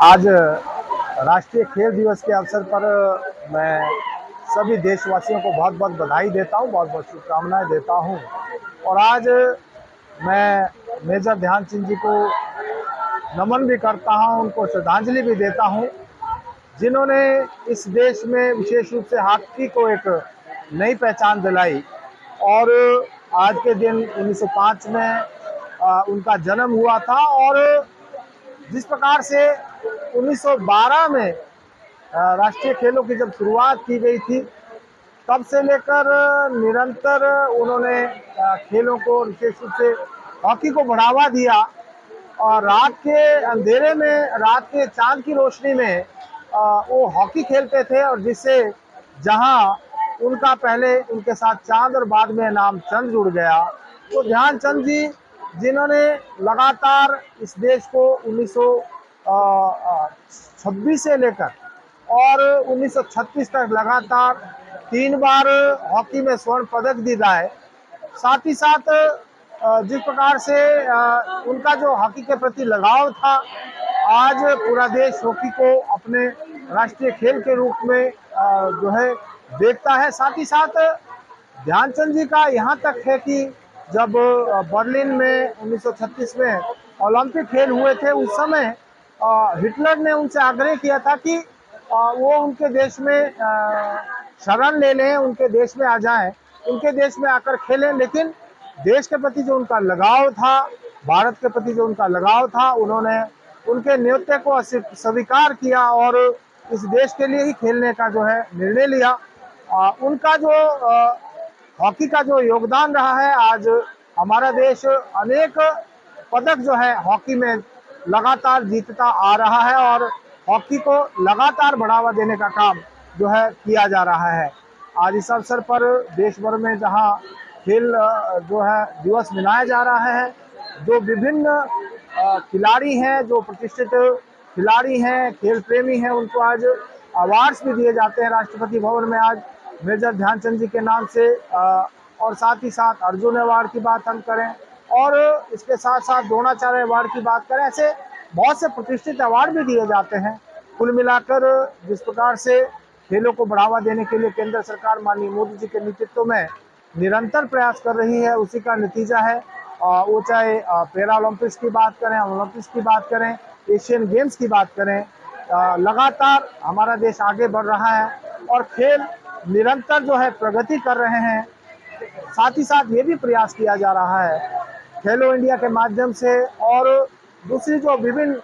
आज राष्ट्रीय खेल दिवस के अवसर पर मैं सभी देशवासियों को बहुत बहुत बधाई देता हूं, बहुत बहुत शुभकामनाएं देता हूं। और आज मैं मेजर ध्यानचंद जी को नमन भी करता हूं, उनको श्रद्धांजलि भी देता हूं, जिन्होंने इस देश में विशेष रूप से हॉकी को एक नई पहचान दिलाई। और आज के दिन 1905 में उनका जन्म हुआ था और जिस प्रकार से 1912 में राष्ट्रीय खेलों की जब शुरुआत की गई थी, तब से लेकर निरंतर उन्होंने खेलों को, विशेष रूप से हॉकी को बढ़ावा दिया। और रात के अंधेरे में, रात के चांद की रोशनी में वो हॉकी खेलते थे, और जिससे जहां उनका पहले उनके साथ चांद और बाद में नाम चंद जुड़ गया, तो ध्यानचंद जी जिन्होंने लगातार इस देश को 1926 से लेकर और 1936 तक लगातार 3 बार हॉकी में स्वर्ण पदक दिलाए। साथ ही साथ जिस प्रकार से उनका जो हॉकी के प्रति लगाव था, आज पूरा देश हॉकी को अपने राष्ट्रीय खेल के रूप में जो है देखता है। साथ ही साथ ध्यानचंद जी का यहाँ तक है कि जब बर्लिन में 1936 में ओलंपिक खेल हुए थे, उस समय हिटलर ने उनसे आग्रह किया था कि वो उनके देश में शरण ले लें, उनके देश में आ जाएं, उनके देश में आकर खेलें। लेकिन देश के प्रति जो उनका लगाव था, भारत के प्रति जो उनका लगाव था, उन्होंने उनके न्योते को स्वीकार किया और इस देश के लिए ही खेलने का जो है निर्णय लिया। उनका जो हॉकी का जो योगदान रहा है, आज हमारा देश अनेक पदक जो है हॉकी में लगातार जीतता आ रहा है और हॉकी को लगातार बढ़ावा देने का काम जो है किया जा रहा है। आज इस अवसर पर देश भर में जहां खेल जो है दिवस मनाया जा रहा है, जो विभिन्न खिलाड़ी हैं, जो प्रतिष्ठित खिलाड़ी हैं, खेल प्रेमी हैं, उनको आज अवार्ड्स भी दिए जाते हैं राष्ट्रपति भवन में। आज मेजर ध्यानचंद जी के नाम से और साथ ही साथ अर्जुन अवार्ड की बात हम करें और इसके साथ साथ द्रोणाचार्य अवार्ड की बात करें, ऐसे बहुत से प्रतिष्ठित अवार्ड भी दिए जाते हैं। कुल मिलाकर जिस प्रकार से खेलों को बढ़ावा देने के लिए केंद्र सरकार माननीय मोदी जी के नेतृत्व में निरंतर प्रयास कर रही है, उसी का नतीजा है। वो चाहे पैरा ओलंपिक्स की बात करें, ओलंपिक्स की बात करें, एशियन गेम्स की बात करें, लगातार हमारा देश आगे बढ़ रहा है और खेल निरंतर जो है प्रगति कर रहे हैं। साथ ही साथ ये भी प्रयास किया जा रहा है खेलो इंडिया के माध्यम से और दूसरी जो विभिन्न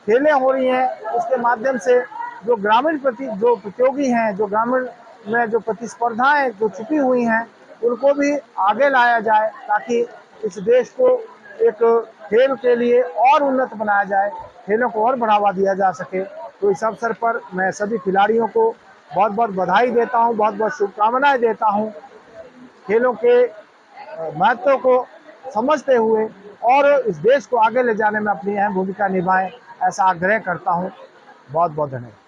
खेलें हो रही हैं उसके माध्यम से जो ग्रामीण जो प्रतियोगी हैं, जो ग्रामीण में जो प्रतिस्पर्धाएं जो छुपी हुई हैं, उनको भी आगे लाया जाए ताकि इस देश को एक खेल के लिए और उन्नत बनाया जाए, खेलों को और बढ़ावा दिया जा सके। तो इस अवसर पर मैं सभी खिलाड़ियों को बहुत बहुत बधाई देता हूं, बहुत बहुत शुभकामनाएं देता हूं। खेलों के महत्व को समझते हुए और इस देश को आगे ले जाने में अपनी अहम भूमिका निभाएं, ऐसा आग्रह करता हूं। बहुत बहुत धन्यवाद।